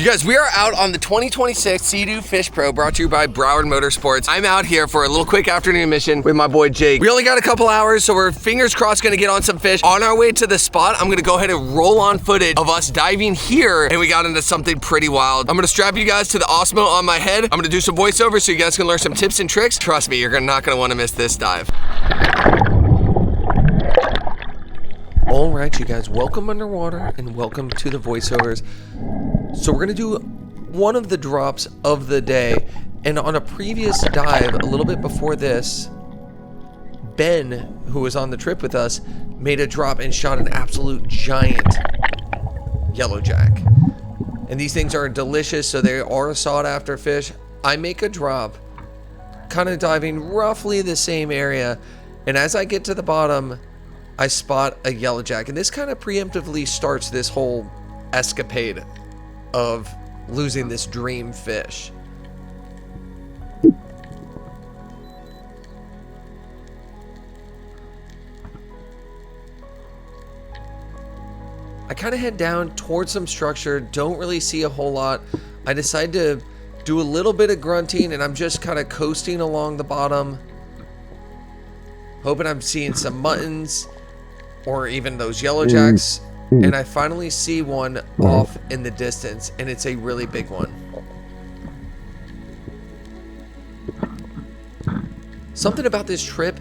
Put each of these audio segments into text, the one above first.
You guys, we are out on the 2026 Sea-Doo Fish Pro brought to you by Broward Motorsports. I'm out here for a little quick afternoon mission with my boy Jake. We only got a couple hours, so we're fingers crossed gonna get on some fish. On our way to the spot, I'm gonna go ahead and roll on footage of us diving here, and we got into something pretty wild. I'm gonna strap you guys to the Osmo on my head. I'm gonna do some voiceover so you guys can learn some tips and tricks. Trust me, you're not gonna wanna miss this dive. All right, you guys, welcome underwater and welcome to the voiceovers. So we're gonna do one of the drops of the day, and on a previous dive, a little bit before this, Ben, who was on the trip with us, made a drop and shot an absolute giant yellowjack. And these things are delicious, so they are a sought after fish. I make a drop, kind of diving roughly the same area, and as I get to the bottom, I spot a yellowjack, and this kind of preemptively starts this whole escapade of losing this dream fish. I kind of head down towards some structure, don't really see a whole lot. I decide to do a little bit of grunting, and I'm just kind of coasting along the bottom, hoping I'm seeing some muttons or even those yellowjacks. And I finally see one off in the distance, and it's a really big one. Something about this trip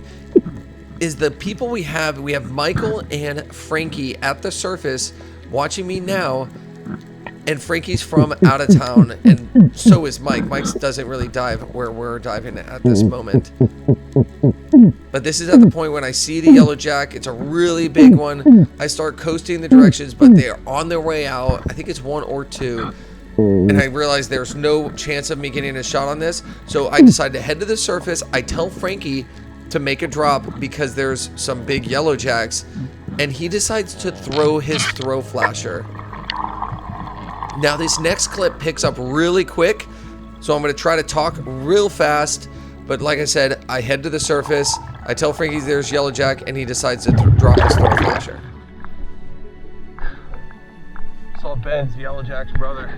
is the people we have. We have Michael and Frankie at the surface watching me now, and Frankie's from out of town, and so is Mike. Mike doesn't really dive where we're diving at this moment. But this is at the point when I see the yellowjack. It's a really big one. I start coasting the directions, but they are on their way out. I think it's one or two. And I realize there's no chance of me getting a shot on this. So I decide to head to the surface. I tell Frankie to make a drop because there's some big yellowjacks. And he decides to throw his throw flasher. Now this next clip picks up really quick, so I'm going to try to talk real fast, but like I said, I head to the surface, I tell Frankie there's yellowjack, and he decides to drop his throw flasher. Saw Ben's yellowjack's brother.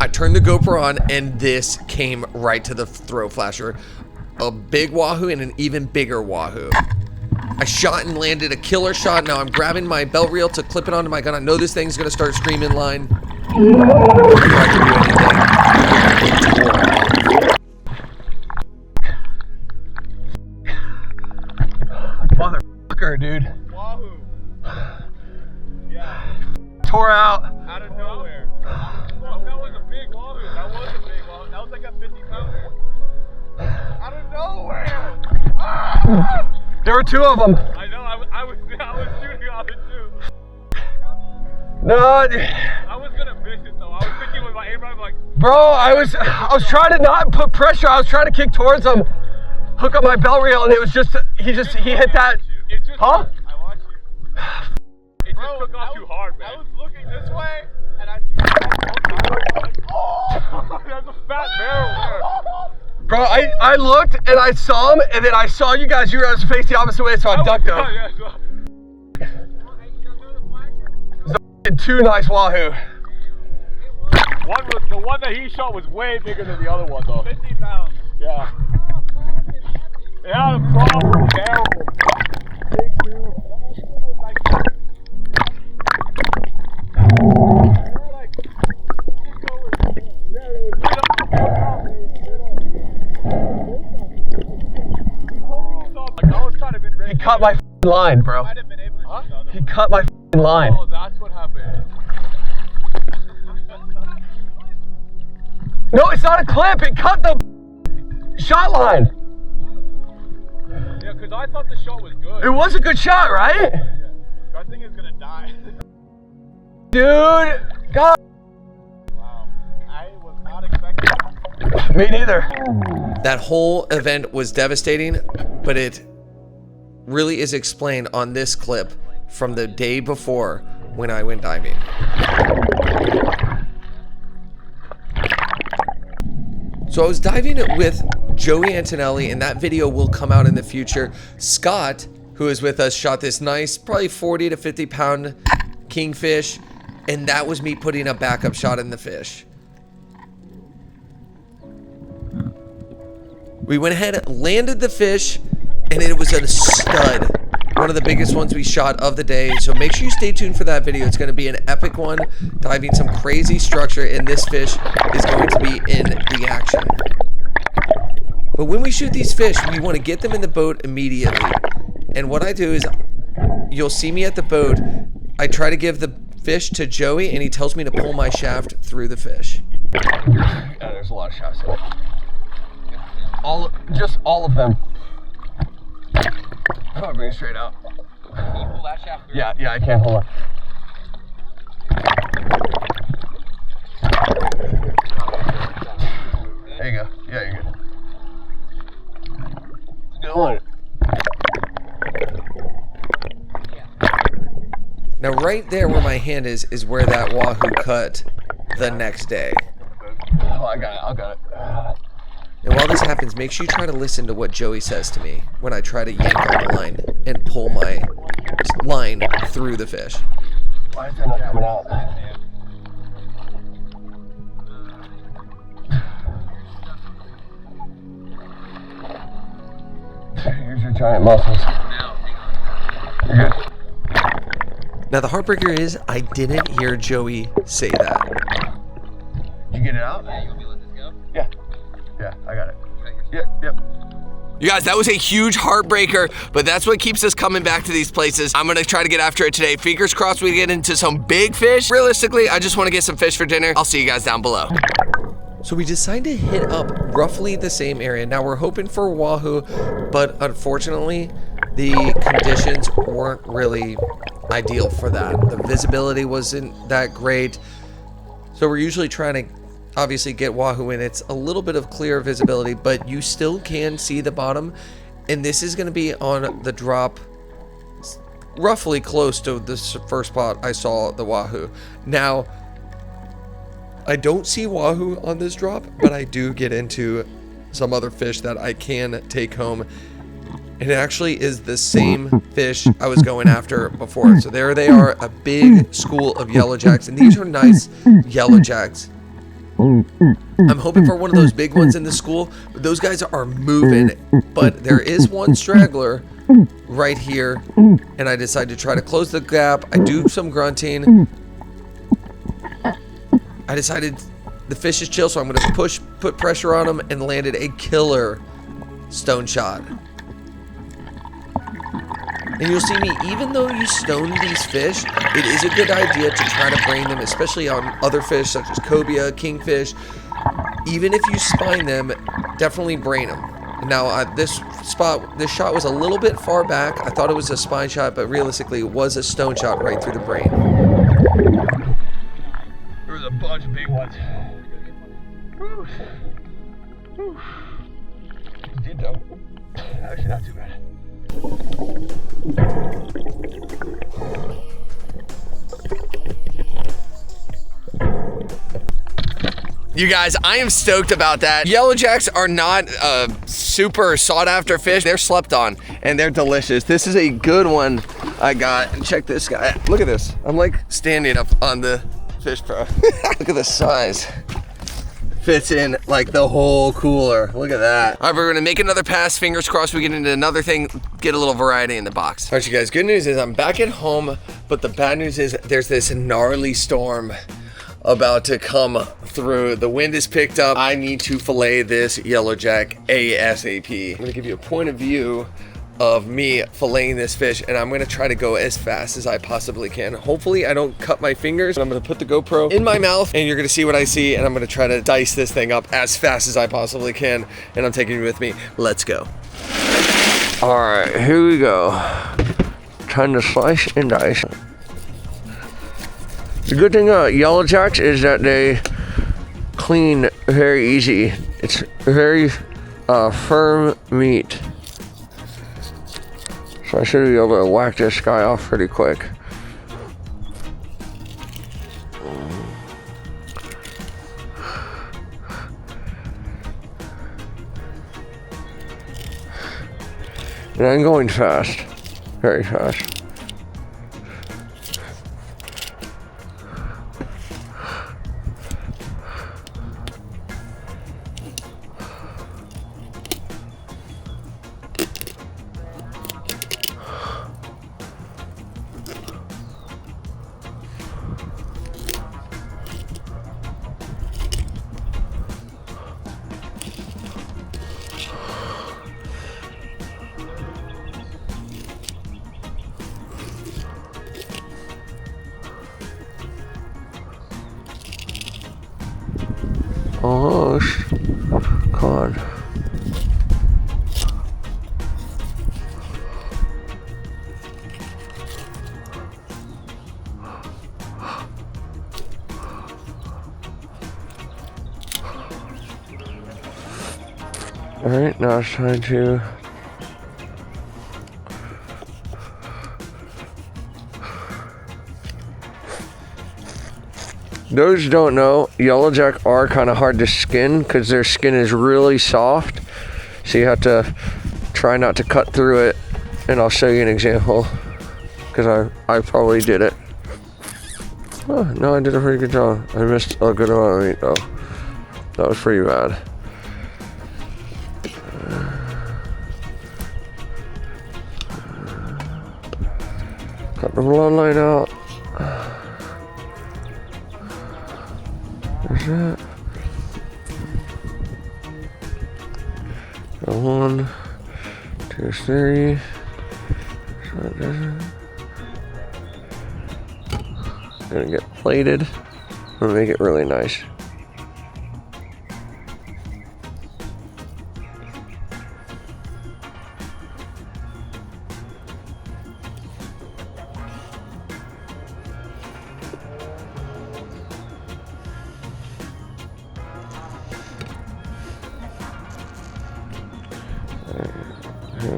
I turned the GoPro on, and this came right to the throw flasher. A big wahoo and an even bigger wahoo. I shot and landed a killer shot. Now I'm grabbing my belt reel to clip it onto my gun. I know this thing's going to start screaming line. Motherfucker, dude. Wahoo. Yeah. Tore out. Out of nowhere. Well, that was a big wahoo. That was a big wahoo. That was like a 50-pounder. Out of nowhere. Ah! There were two of them. I know. I was shooting on it too. No, I was gonna miss it though. I was thinking with my aim, I'm like, bro, I was trying to not put pressure. I was trying to kick towards him, hook up my belt reel, and it was just he hit that. Huh? I watched you. It just took off too hard, man. I was looking this way, and I see like, oh, there's a fat barrel there. Bro, I looked and I saw him, and then I saw you guys. You guys faced the opposite way, so I ducked him. Two nice wahoo. The one that he shot was way bigger than the other one though. 50 pounds. Yeah. It had a proper barrel. Big dude. He cut my line, bro. He cut my line. Oh, that's what happened. No, it's not a clip. It cut the shot line. Yeah, because I thought the shot was good. It was a good shot, right? Yeah. I think it's gonna die. Dude, God. Wow. I was not expecting that. Me neither. That whole event was devastating, but it really is explained on this clip from the day before when I went diving. So I was diving with Joey Antonelli, and that video will come out in the future. Scott, who is with us, shot this nice, probably 40 to 50 pound kingfish, and that was me putting a backup shot in the fish. We went ahead, landed the fish, and it was a stud. One of the biggest ones we shot of the day. So make sure you stay tuned for that video. It's going to be an epic one, diving some crazy structure, and this fish is going to be in the action. But when we shoot these fish, we want to get them in the boat immediately. And what I do is, you'll see me at the boat, I try to give the fish to Joey, and he tells me to pull my shaft through the fish. Yeah, there's a lot of shafts in it. Just all of them. I'm gonna bring it straight out. Can you pull that shaft through? Yeah, I can. Hold on. There you go. Yeah, you're good. Good one. Now right there where my hand is where that wahoo cut the next day. Oh, I got it. And while this happens, make sure you try to listen to what Joey says to me when I try to yank on the line and pull my line through the fish. Why is that not coming out? Here's your giant muscles. You're good. Now the heartbreaker is I didn't hear Joey say that. Did you get it out? Yeah, you want me to let this go? Yeah, I got it. You got your Yep. You guys, that was a huge heartbreaker, but that's what keeps us coming back to these places. I'm gonna try to get after it today. Fingers crossed we get into some big fish. Realistically, I just wanna get some fish for dinner. I'll see you guys down below. So we decided to hit up roughly the same area. Now we're hoping for wahoo, but unfortunately, the conditions weren't really ideal for that. The visibility wasn't that great. So we're usually trying to obviously get wahoo in. It's a little bit of clear visibility, but you still can see the bottom. And this is going to be on the drop roughly close to this first spot I saw the wahoo. Now, I don't see wahoo on this drop, but I do get into some other fish that I can take home. And it actually is the same fish I was going after before. So there they are, a big school of yellow jacks, and these are nice yellow jacks. I'm hoping for one of those big ones in the school, but those guys are moving. But there is one straggler right here, and I decide to try to close the gap. I do some grunting. I decided the fish is chill, so I'm going to put pressure on him, and landed a killer stone shot. And you'll see me, even though you stone these fish, it is a good idea to try to brain them, especially on other fish such as cobia, kingfish. Even if you spine them, definitely brain them. Now, this shot was a little bit far back. I thought it was a spine shot, but realistically, it was a stone shot right through the brain. There was a bunch of big ones. Whew. Whew. Deep though. Actually, not too bad. You guys, I am stoked about that. Yellow jacks are not super sought after fish. They're slept on and they're delicious. This is a good one I got. And check this guy. Look at this. I'm like standing up on the fish pro. Look at the size. Fits in like the whole cooler. Look at that. All right, we're gonna make another pass. Fingers crossed we get into another thing, get a little variety in the box. All right, you guys, good news is I'm back at home, but the bad news is there's this gnarly storm about to come through. The wind is picked up. I need to fillet this yellow jack ASAP. I'm gonna give you a point of view of me filleting this fish, and I'm gonna try to go as fast as I possibly can. Hopefully I don't cut my fingers. I'm gonna put the GoPro in my mouth and you're gonna see what I see, and I'm gonna try to dice this thing up as fast as I possibly can, and I'm taking you with me. Let's go. All right, here we go. Trying to slice and dice. The good thing about yellow jacks is that they clean very easy. It's very firm meat. So I should be able to whack this guy off pretty quick. And I'm going fast, very fast. Almost. Come on. Alright, now it's time to those who don't know, yellowjack are kind of hard to skin because their skin is really soft. So you have to try not to cut through it. And I'll show you an example because I probably did it. Oh, no, I did a pretty good job. I missed a good amount of meat though. That was pretty bad. Cut the bloodline out. There's that. Go 1, 2, 3. So it doesn't. Gonna get plated. I'm gonna make it really nice.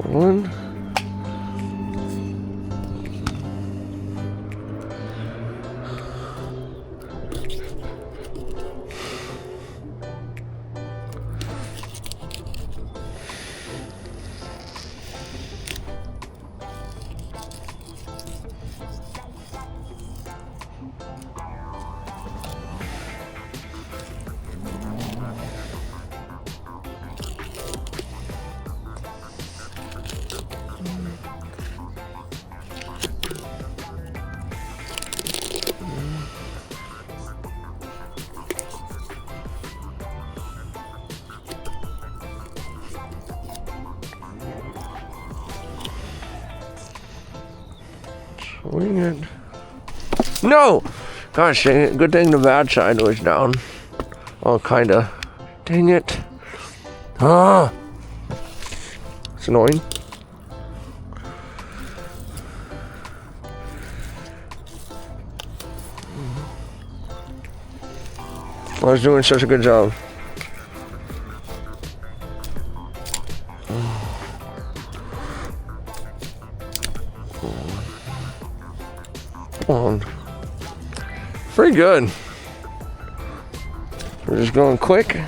One. Weird. No! Gosh dang it. Good thing the bad side was down. Oh, kinda. Dang it. Ah! It's annoying. I was doing such a good job. On. Pretty good. We're just going quick.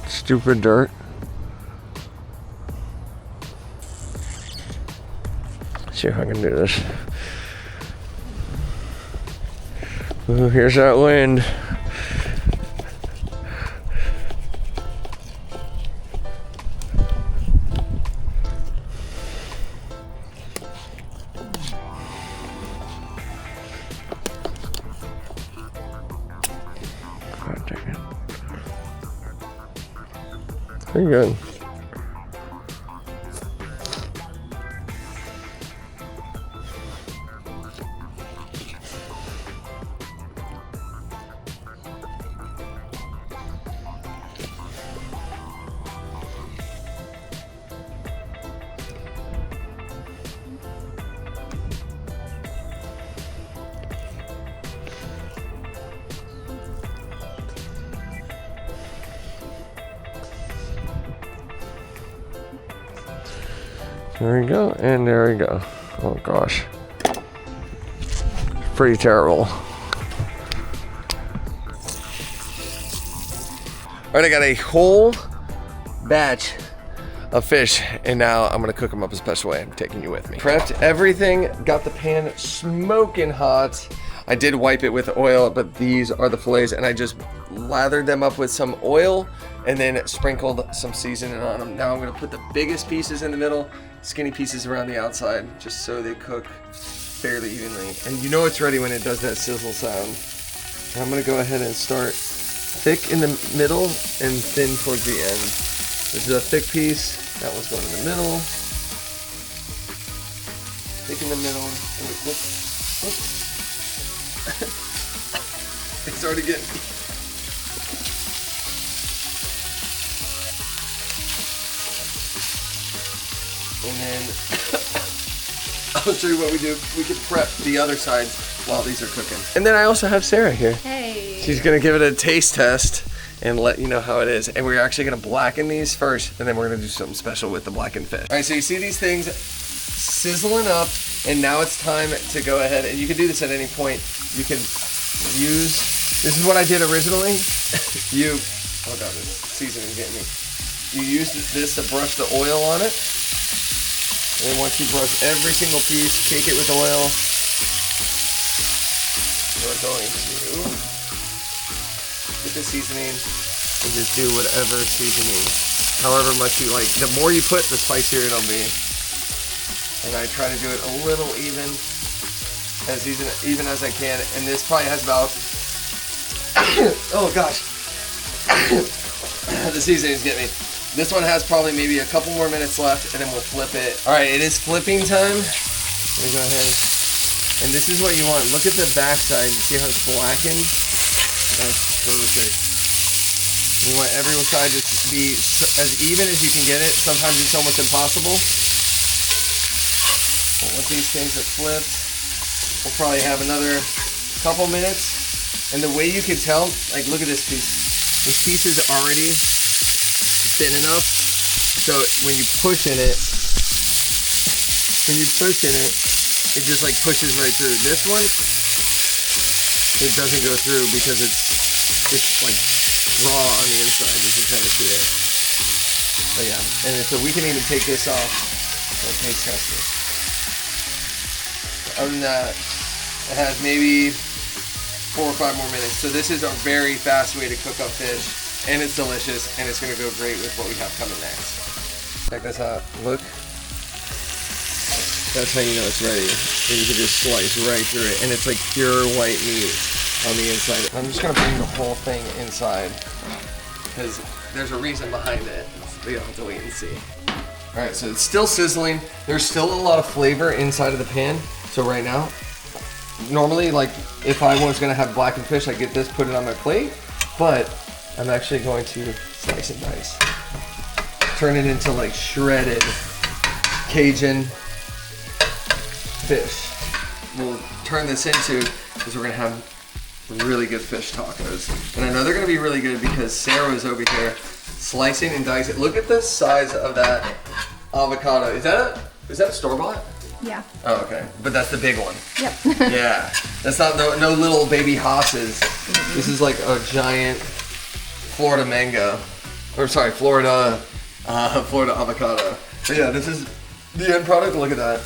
Stupid dirt. Let's see if I can do this. Ooh, here's that wind. Pretty good. There we go, and there we go. Oh gosh. Pretty terrible. Alright, I got a whole batch of fish, and now I'm gonna cook them up a special way. I'm taking you with me. Prepped everything, got the pan smoking hot. I did wipe it with oil, but these are the fillets, and I just lathered them up with some oil and then sprinkled some seasoning on them. Now I'm gonna put the biggest pieces in the middle, skinny pieces around the outside, just so they cook fairly evenly. And you know it's ready when it does that sizzle sound. And I'm gonna go ahead and start thick in the middle and thin towards the end. This is a thick piece, that one's going in the middle. Stick in the middle. Whoop. It's already getting. And then I'll show you what we do. We can prep the other sides while these are cooking. And then I also have Sarah here. Hey. She's gonna give it a taste test and let you know how it is. And we're actually gonna blacken these first, and then we're gonna do something special with the blackened fish. All right, so you see these things sizzling up, and now it's time to go ahead, and you can do this at any point. You can use, this is what I did originally. Oh God, this seasoning's getting me. You use this to brush the oil on it. And then once you brush every single piece, cake it with oil. You're going to get the seasoning and just do whatever seasoning, however much you like. The more you put, the spicier it'll be. And I try to do it a little even as I can. And this probably has about, oh gosh, the seasonings get me. This one has probably maybe a couple more minutes left, and then we'll flip it. All right, it is flipping time. Let me go ahead. And this is what you want. Look at the backside. You see how it's blackened? That's perfect. You want every side to be as even as you can get it. Sometimes it's almost impossible. But once these things are flipped, we'll probably have another couple minutes. And the way you can tell, like look at this piece. This piece is already thin enough, so when you push in it, it just like pushes right through. This one, it doesn't go through because it's like raw on the inside. You can kind of see it. But yeah, and so we can even take this off. We'll taste test it. Other than that, it has maybe 4 or 5 more minutes. So this is a very fast way to cook up fish. And it's delicious, and it's gonna go great with what we have coming next. Check this out, look. That's how you know it's ready. And you can just slice right through it, and it's like pure white meat on the inside. I'm just gonna bring the whole thing inside, because there's a reason behind it. So you'll have to wait and see. All right, so it's still sizzling. There's still a lot of flavor inside of the pan. So right now, normally, like if I was gonna have blackened fish, I'd get this, put it on my plate, but I'm actually going to slice and dice. Turn it into like shredded Cajun fish. We'll turn this into, because we're gonna have really good fish tacos. And I know they're gonna be really good because Sarah is over here slicing and dicing. Look at the size of that avocado. Is that a store-bought? Yeah. Oh, okay. But that's the big one. Yep. Yeah. That's not no little baby hosses. This is like a giant Florida mango, or sorry, Florida avocado. But yeah, this is the end product. Look at that,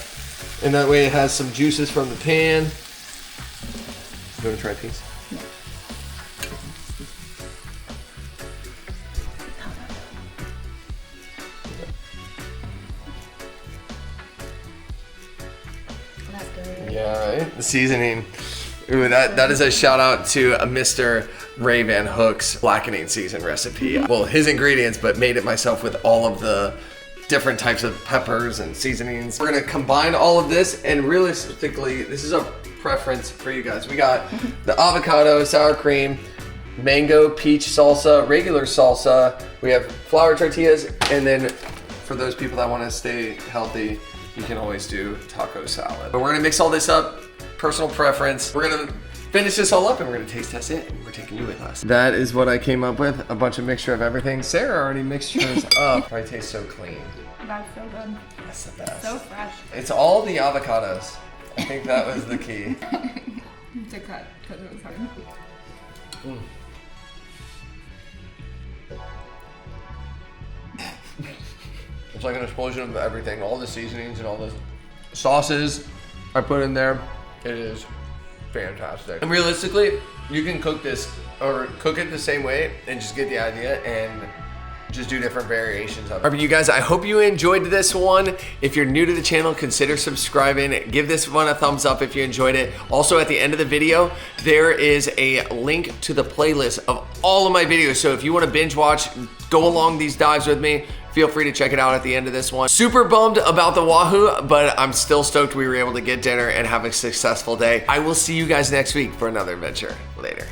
and that way it has some juices from the pan. You want to try a piece? Yeah. That's good. Yeah, right? The seasoning. Ooh, that is a shout out to Mr. Ray Van Hook's blackening season recipe. Well, his ingredients, but made it myself with all of the different types of peppers and seasonings. We're gonna combine all of this, and realistically, this is a preference for you guys. We got the avocado, sour cream, mango, peach salsa, regular salsa. We have flour tortillas, and then for those people that wanna stay healthy, you can always do taco salad. But we're gonna mix all this up, personal preference. We're gonna finish this all up and we're gonna taste test it, and we're taking you with us. That is what I came up with, a bunch of mixture of everything. Sarah already mixed hers up. Probably tastes so clean. That's so good. That's the best. So fresh. It's all the avocados. I think that was the key. To cut, because it was hard. It's like an explosion of everything. All the seasonings and all the sauces I put in there. It is fantastic. And realistically, you can cook this or cook it the same way and just get the idea and just do different variations of it. All right, you guys, I hope you enjoyed this one. If you're new to the channel, consider subscribing. Give this one a thumbs up if you enjoyed it. Also, at the end of the video, there is a link to the playlist of all of my videos. So if you want to binge watch, go along these dives with me, feel free to check it out at the end of this one. Super bummed about the wahoo, but I'm still stoked we were able to get dinner and have a successful day. I will see you guys next week for another adventure. Later.